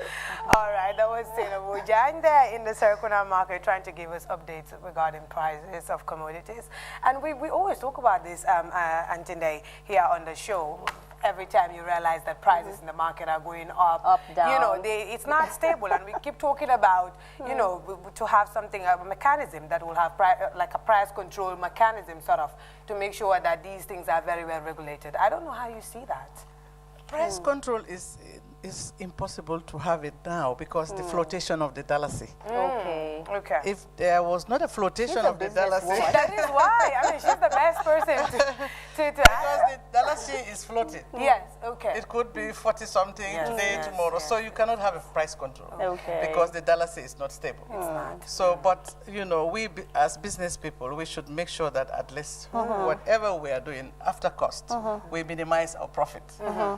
All right, that was Sainabu Jan there in the Circular market trying to give us updates regarding prices of commodities. And we always talk about this, Antinde, here on the show. Every time you realize that prices in the market are going up, down. You know, it's not stable. And we keep talking about, you know, to have something, a mechanism that will have like a price control mechanism sort of to make sure that these things are very well regulated. I don't know how you see that. Price control is impossible to have it now because the flotation of the dalasi. Okay. Okay. If there was not a flotation of the dalasi, that is why. I mean, she's the best person to because the dalasi is floating. Yes. Okay. It could be 40-something today, tomorrow. So you cannot have a price control. Okay. Because the dalasi is not stable. It's not. So, but you know, we as business people, we should make sure that at least whatever we are doing after cost, we minimize our profit,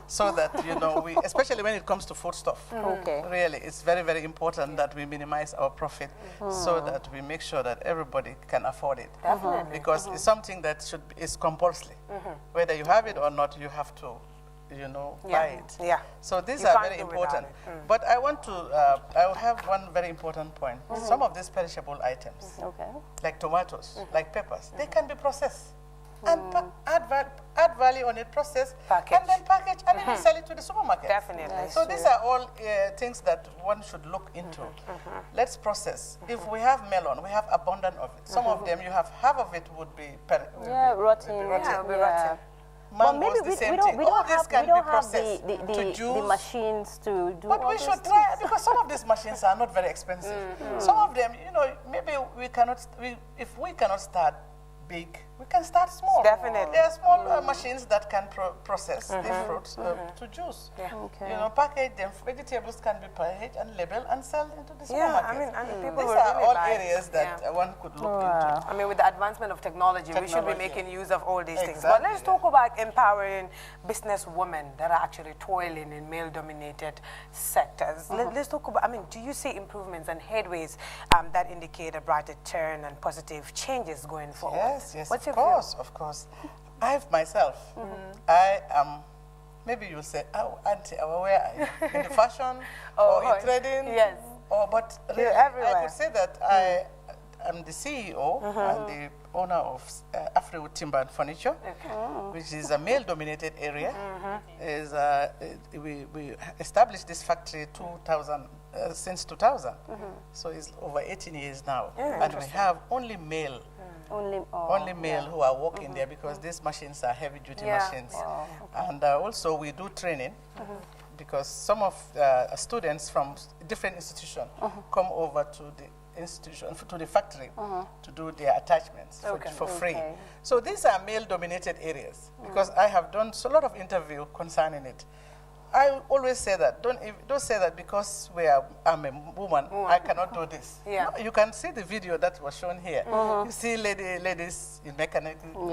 so that you know we, especially when it comes to foodstuff. Okay. Really, it's very, very important that we minimize our profit so that we make sure that everybody can afford it. Definitely. Because it's something that is compulsory. Whether you have it or not, you have to, you know, buy it. Yeah. So these You are can't very do important. without it. But I want to, I have one very important point. Some of these perishable items, like tomatoes, like peppers, they can be processed. And add value on it, process, and then package, and then sell it to the supermarket. Definitely. So these are all things that one should look into. Let's process. If we have melon, we have abundance of it. Some of them, you have half of it would be rotten. rotten. Mangoes, maybe the same we don't, thing. All this can be processed the juice. machines to do But all we those should things. try, because some of these machines are not very expensive. Some of them, you know, maybe we cannot, if we cannot start big, we can start small. Definitely. There are small machines that can process the fruits to juice. You know, package them. Vegetables can be packaged and labeled and sold into the supermarket. I mean, and people these will are really all buy it. areas that one could look into. I mean, with the advancement of technology, we should be making use of all these things. But Exactly, let's talk about empowering business women that are actually toiling in male-dominated sectors. Let's talk about, I mean, do you see improvements and headways that indicate a brighter turn and positive changes going forward? Yes, What's of your view? course, of course. I've myself, I am, maybe you'll say, oh, Auntie, where are you? In the fashion or in trading? Yes. But really, everywhere. I could say that I am the CEO and the owner of Afro Timber and Furniture, which is a male-dominated area. We established this factory since 2000, so it's over 18 years now, and we have only male. Only male who are working there because these machines are heavy-duty machines. And also we do training because some of students from different institutions come over to the institution, to the factory to do their attachments for free. So these are male-dominated areas because I have done a lot of interview concerning it. I always say that, don't say that because I'm a woman, I cannot do this. No, you can see the video that was shown here. You see ladies in mechanical,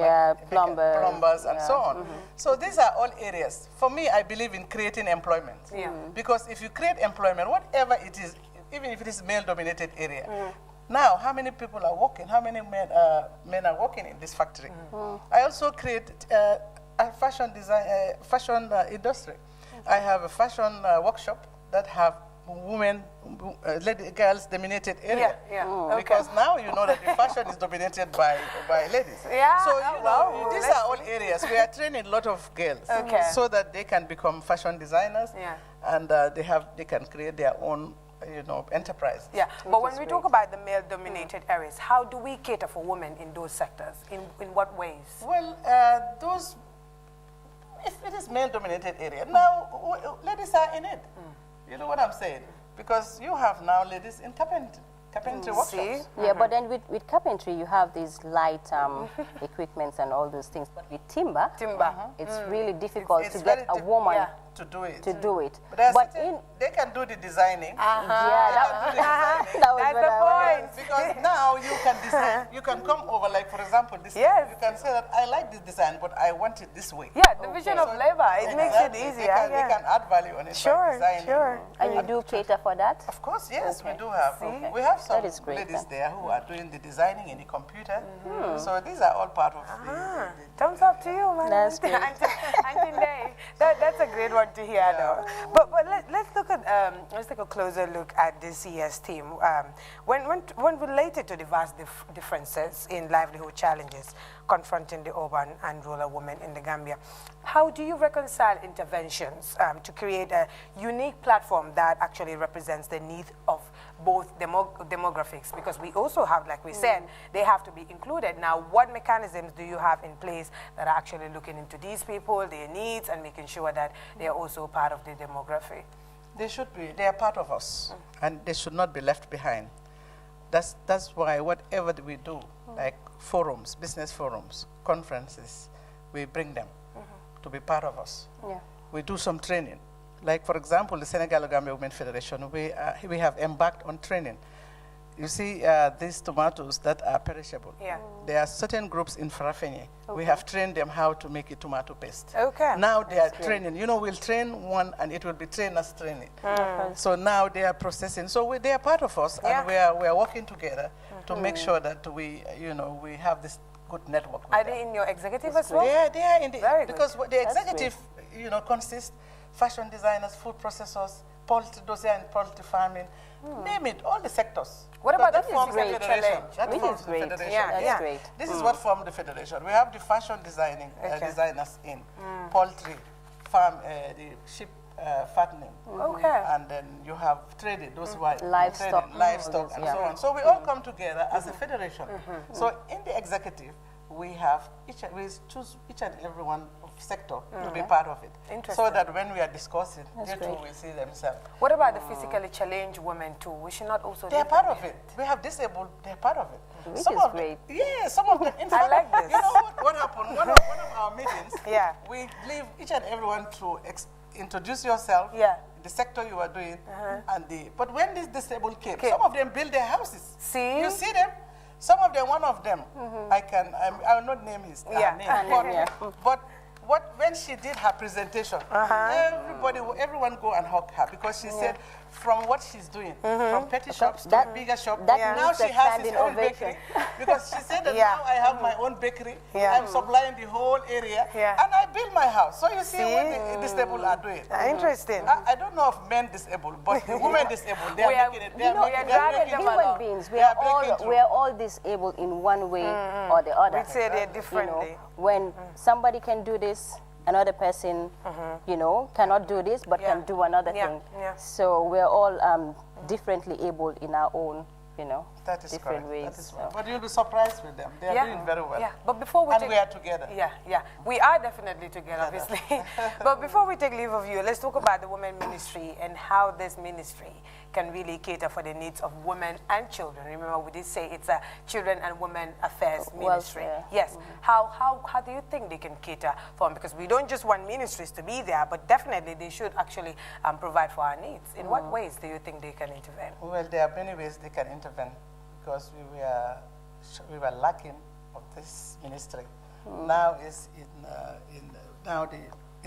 plumbers and so on. So these are all areas. For me, I believe in creating employment. Because if you create employment, whatever it is, even if it is male-dominated area, now how many people are working? How many men are working in this factory? I also create a fashion industry. I have a fashion workshop that have women, girls dominated area. Because now you know that the fashion is dominated by ladies. So you know, these are all areas. We are training a lot of girls so that they can become fashion designers and they can create their own enterprise. But when we talk about the male-dominated areas, how do we cater for women in those sectors? In what ways? Well, if it is male-dominated area, now ladies are in it. You know what I'm saying? Because you have now ladies in carpentry workshops. Yeah, but then with carpentry, you have these light equipments and all those things. But with timber, it's really difficult to get a woman to do it. But they can do the designing. That was That's the point. Because now you can design. You can come over, like for example, this. Yes. You can say that I like this design, but I want it this way. Yeah, division of labor. It makes it easier. They can add value on it by designing. Sure. And you do cater for that? Of course, yes, we do have. We have some ladies there who are doing the designing in the computer. So these are all part of the thumbs up to you, man. That's great. That's a great one to hear, though. But let's look at let's take a closer look at this year's theme. When related to the vast differences in livelihood challenges confronting the urban and rural women in the Gambia, how do you reconcile interventions to create a unique platform that actually represents the needs of both demographics? Because we also have, like we said, they have to be included. Now, what mechanisms do you have in place that are actually looking into these people, their needs, and making sure that they are also part of the demography? They should be. They are part of us, and they should not be left behind. That's why whatever we do, like forums, business forums, conferences, we bring them to be part of us. Yeah. We do some training. Like, for example, the Senegal-Gambia Women Federation, we have embarked on training. You see these tomatoes that are perishable. Yeah. There are certain groups in Farafenye. We have trained them how to make a tomato paste. Okay. Now they are training. You know, we'll train one and it will be trainers training. So now they are processing. So they are part of us, and we are working together to make sure that we have this good network. Are they in your executive as well? Yeah, they are in the because the That's executive, consists fashion designers, food processors, poultry dossier and poultry farming, name it, all the sectors. What about that the forms the physical federation? challenge? That Which forms is the great. federation. Yeah, that's great. This is what formed the federation. We have the fashion designing designers in poultry, farm, the sheep fattening. And then you have trading, those who are livestock, livestock and so on. So we all come together as a federation. So in the executive, we choose each and every one of sector to be part of it. So that when we are discussing, they too will see themselves. What about the physically challenged women too? We should not also They are part of it. We have disabled, they're part of it. Which some is of great. Some of them. In fact, I like this. You know what happened? One of our meetings, we leave each and everyone to introduce yourself, the sector you are doing, but when these disabled came, some of them build their houses. See? You see them? Some of them, one of them, I will not name his name, but when she did her presentation, everyone go and hug her because she said from what she's doing, from petty shops to bigger shop, now she has his own bakery. Because she said that now I have my own bakery, I'm supplying the whole area, and I build my house. So you see what the disabled are doing. Interesting. I don't know of men disabled, but the women disabled, they are making it. They are making human beings, we are all disabled in one way or the other. We say they're differently. When somebody can do this, another person, cannot do this, but can do another thing. So we're all differently able in our own, that is different correct. ways. That is but you'll be surprised with them. They are doing very well. Yeah, but before we we are together. We are definitely together, obviously. But before we take leave of you, let's talk about the women ministry and how this ministry can really cater for the needs of women and children. Remember, we did say it's a children and women affairs ministry. Yes. How do you think they can cater for them? Because we don't just want ministries to be there, but definitely they should actually provide for our needs. In what ways do you think they can intervene? Well, there are many ways they can intervene because we were lacking of this ministry. Now it's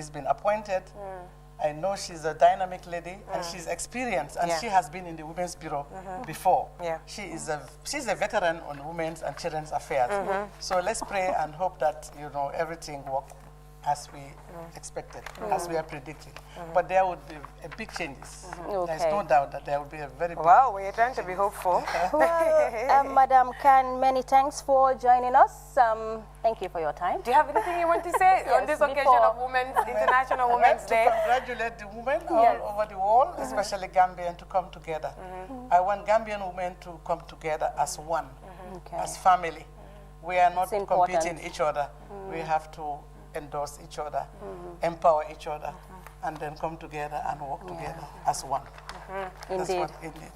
been appointed. I know she's a dynamic lady and she's experienced and she has been in the Women's Bureau before. She's a veteran on women's and children's affairs. So let's pray and hope that everything works as we expected, as we are predicting. But there would be a big changes. There's no doubt that there will be a very big... Wow, we're trying to be hopeful. Madam Khan, many thanks for joining us. Thank you for your time. Do you have anything you want to say on this occasion of International Women's Day? To congratulate the women all over the world, especially Gambian, to come together. I want Gambian women to come together as one, as family. We are not competing each other. We have to endorse each other, empower each other, and then come together and work together as one. Indeed. Indeed,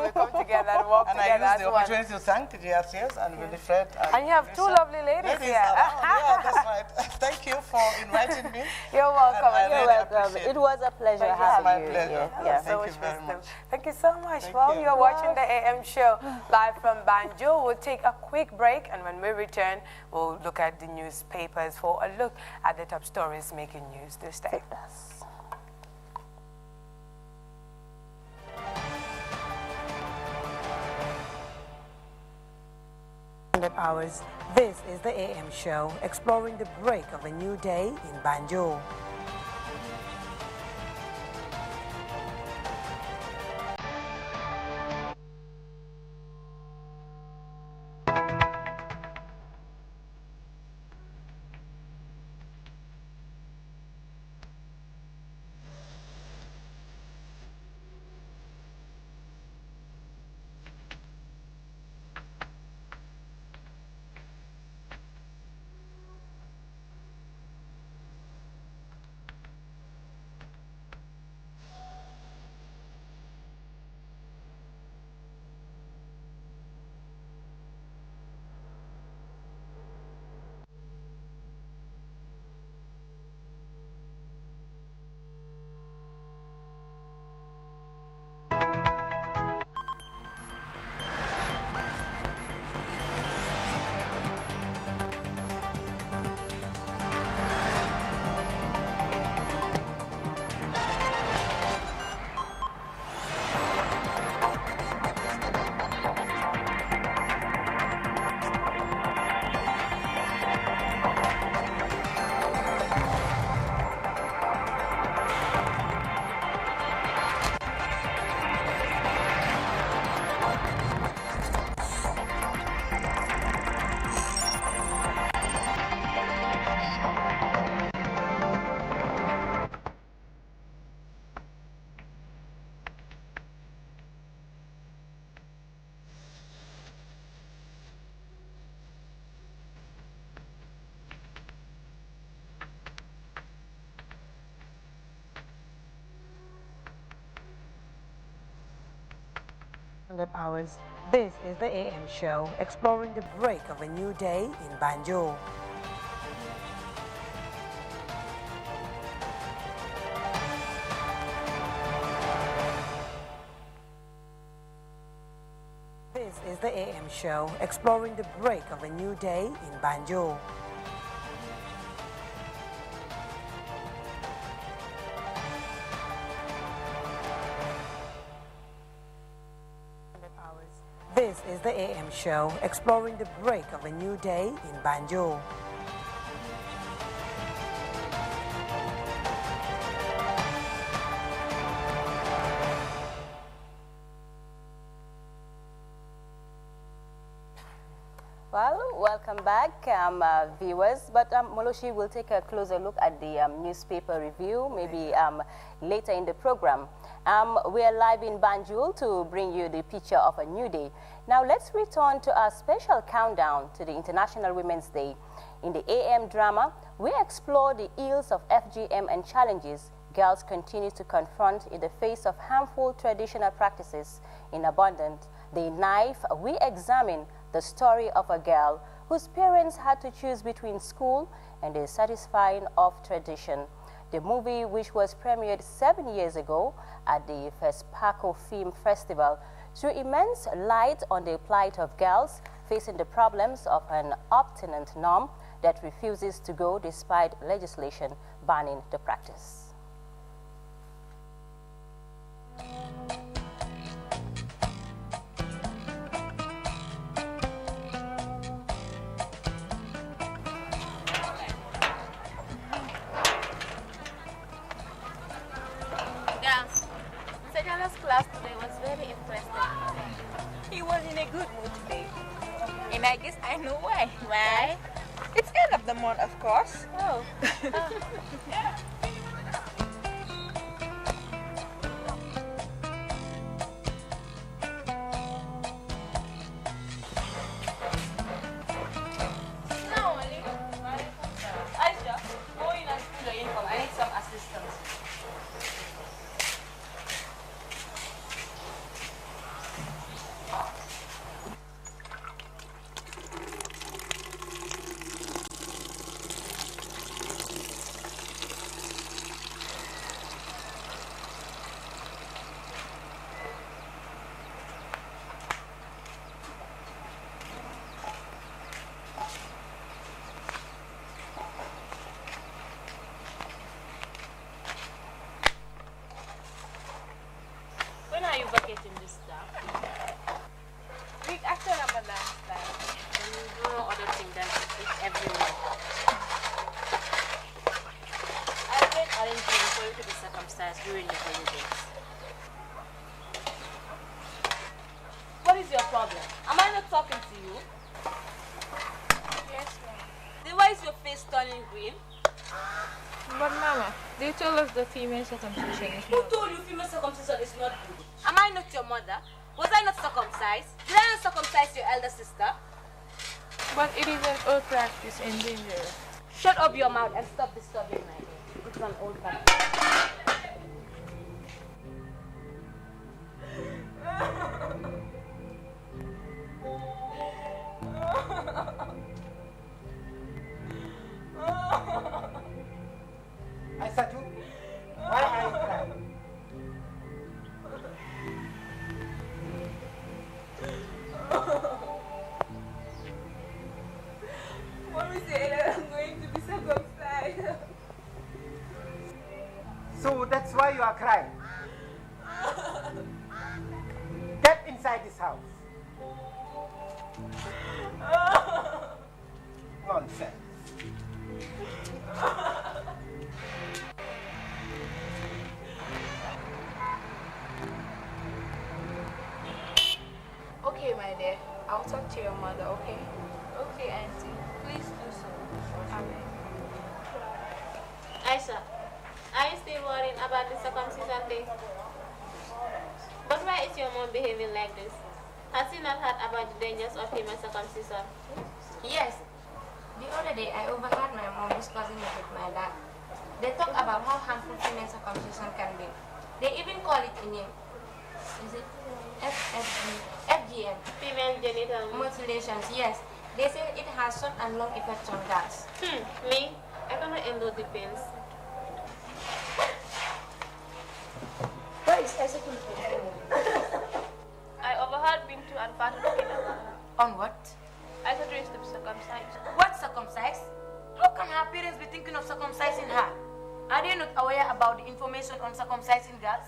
we come together and work and together I as use the one. opportunity to thank GRTS and Winifred. And you have two lovely ladies here. Yeah, that's right. Thank you for inviting me. You're welcome. You're welcome. It was a pleasure having you. Pleasure. Yeah. Thank you very much. Thank you so much. You're watching the AM show live from Banjul. We'll take a quick break, and when we return, we'll look at the newspapers for a look at the top stories making news this day. Hours. This is the AM show, exploring the break of a new day in Banjul. Hours. This is the AM show, exploring the break of a new day in Banjul. This is the AM show, exploring the break of a new day in Banjul. This is the AM show, exploring the break of a new day in Banjul. Well, welcome back, viewers. But Moloshi will take a closer look at the newspaper review, maybe later in the program. We are live in Banjul to bring you the picture of a new day. Now let's return to our special countdown to the International Women's Day. In the AM drama, we explore the ills of FGM and challenges girls continue to confront in the face of harmful traditional practices in abundance. The Knife, we examine the story of a girl whose parents had to choose between school and the satisfying of tradition. The movie, which was premiered 7 years ago at the Fespaco Film Festival, threw immense light on the plight of girls facing the problems of an obstinate norm that refuses to go despite legislation banning the practice. Class today was very interesting. He was in a good mood today. And I guess I know why. Why? It's end of the month, of course. Oh. Aisha, go in and put your uniform. I need some assistance. getting this stuff? We actually have a last time. And you do no other thing than it's everywhere. I've been arranging for you to be circumcised during the holidays. What is your problem? Am I not talking to you? Yes, ma'am. Then why is your face turning green? But Mama, they told us the female circumcision is Who told you female circumcision is not good? Am I not your mother? Was I not circumcised? Did I not circumcise your elder sister? But it is an old practice and dangerous. Shut up your mouth and stop disturbing my ear. It's an old practice. Aisatu, why are you crying? Mommy said that I'm going to be circumcised. So that's why you are crying. Get inside this house. Nonsense. Okay, my dear. I'll talk to your mother, okay? Okay, Auntie. Please do so. Amen. Aisha, are you still worried about the circumcision thing? But why is your mom behaving like this? Has she not heard about the dangers of female circumcision? Yes. The other day, I overheard my mom discussing it with my dad. They talk about how harmful female circumcision can be. They even call it a name. Is it FGM? Female genital mutilations, yes. They say it has short and long effects on girls. Me? I cannot endure the pains. Where is Ezekiel? I overheard Bintu and Fatu talking about her. On what? I thought she used to be circumcised. What circumcised? How can her parents be thinking of circumcising her? Are they not aware about the information on circumcising girls?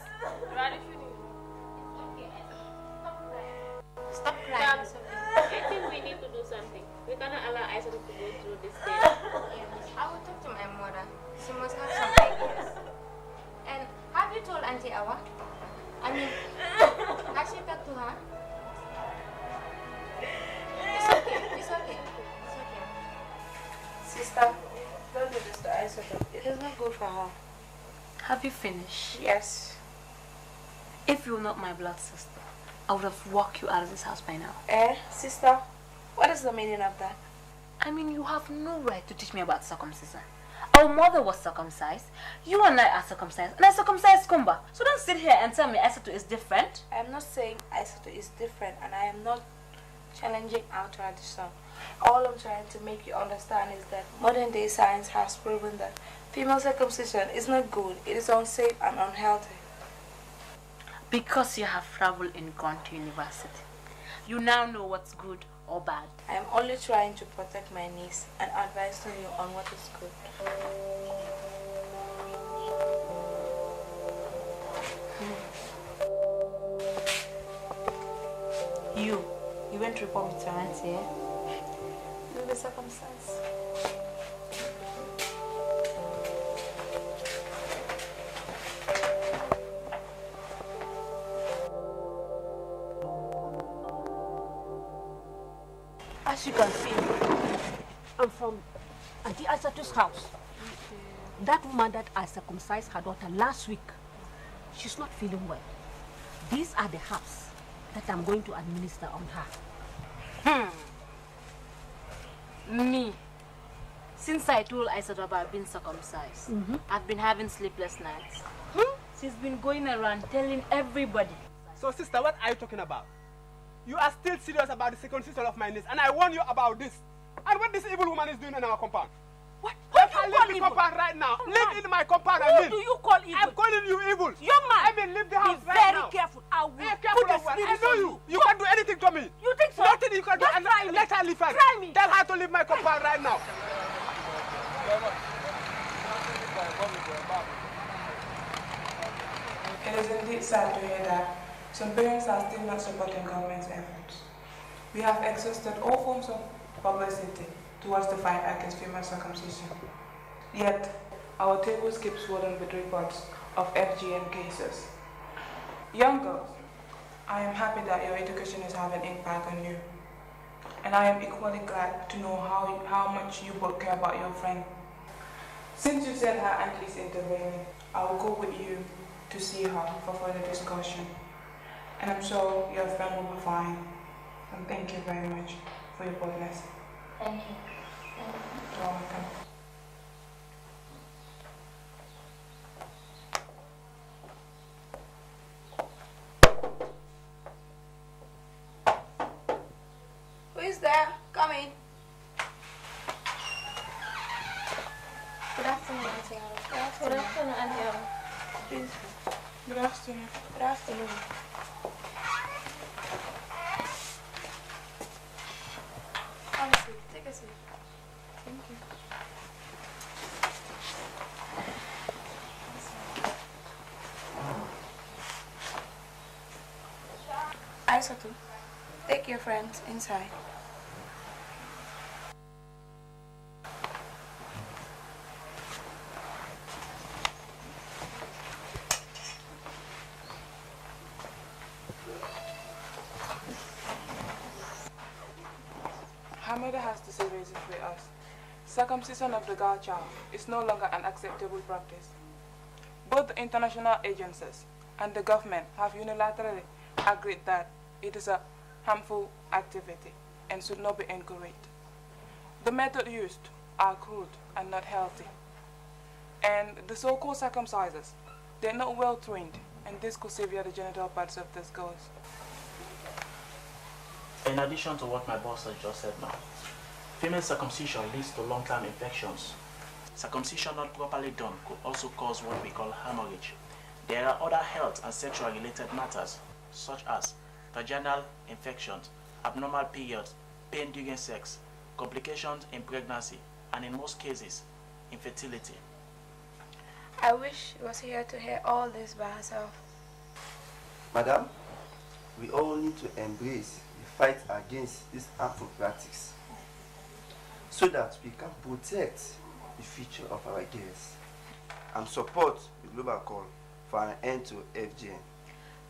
Rather should you? Stop crying. I think we need to do something. We cannot allow Aisha to go through this stage. I will talk to my mother. She must have some ideas. And have you told Auntie Awa? I mean, has she talked to her? It's okay. It's okay. It's okay. Sister, don't do this to Aisha. It is not good for her. Have you finished? Yes. If you were not my blood sister, I would have walked you out of this house by now. Sister, what is the meaning of that? I mean, you have no right to teach me about circumcision. Our mother was circumcised, you and I are circumcised, and I circumcised Kumba. So don't sit here and tell me Aisatu is different. I am not saying Aisatu is different, and I am not challenging our tradition. All I'm trying to make you understand is that modern day science has proven that female circumcision is not good, it is unsafe and unhealthy. Because you have traveled and gone to university, you now know what's good or bad. I am only trying to protect my niece and advising you on what is good. You went to report me to your auntie, eh? You'll be circumcised. As you can see, I'm from Auntie Aisatu's house. That woman that I circumcised her daughter last week, she's not feeling well. These are the herbs that I'm going to administer on her. Me? Since I told Aisatu about being circumcised, I've been having sleepless nights. She's been going around telling everybody. So sister, what are you talking about? You are still serious about the circumcision of my niece, and I warn you about this. And what this evil woman is doing in our compound. What? Let her leave the compound right now. Live in my compound and live. Who do you call evil? I'm calling you evil. Young man, I mean, leave the house right now. be very careful. I will Careful put of the what? spirit I know on you. You can't do anything to me. You think so? Nothing you can do. Just And try me. let her leave her. Try me. Tell her to leave my compound right now. It is indeed sad to hear that some parents are still not supporting government's efforts. We have exhausted all forms of publicity towards the fight against female circumcision. Yet, our tables keep swollen with reports of FGM cases. Young girls, I am happy that your education is having an impact on you. And I am equally glad to know how much you both care about your friend. Since you said her aunt is intervening, I will go with you to see her for further discussion. And I'm sure your friend will be fine. And thank you very much for your boldness. Thank you. You're welcome. Who is there? Come in. Good afternoon, Auntie Aaron. Good afternoon, Auntie Aaron. Please. Good afternoon. Good afternoon. Have a seat. Take a seat. Thank you. Aisatu, take your friends inside. Hamida has to say reasons with us. Circumcision of the girl child is no longer an acceptable practice. Both the international agencies and the government have unilaterally agreed that it is a harmful activity and should not be encouraged. The methods used are crude and not healthy. And the so-called circumcisers, they're not well trained, and this could sever the genital parts of these girls. In addition to what my boss has just said now, female circumcision leads to long-term infections. Circumcision not properly done could also cause what we call hemorrhage. There are other health and sexual-related matters, such as vaginal infections, abnormal periods, pain during sex, complications in pregnancy, and in most cases, infertility. I wish she was here to hear all this by herself. Madam, we all need to embrace the fight against this harmful practice so that we can protect the future of our girls and support the global call for an end to FGM.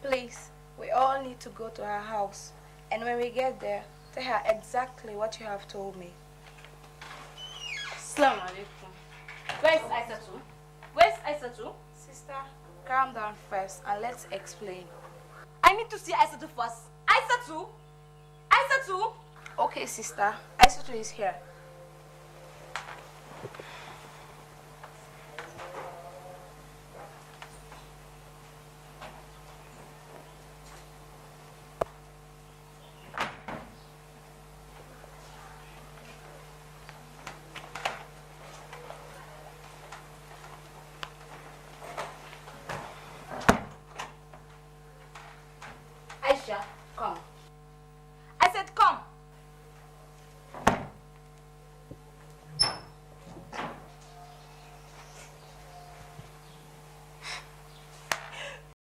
Please, we all need to go to her house, and when we get there, tell her exactly what you have told me. Assalamu alaikum. Where's Aisatu? Where's Aisatu? Sister, calm down first and let's explain. I need to see Aisatu first. Aisatu! Aisatu! Okay, sister. Aisatu is here.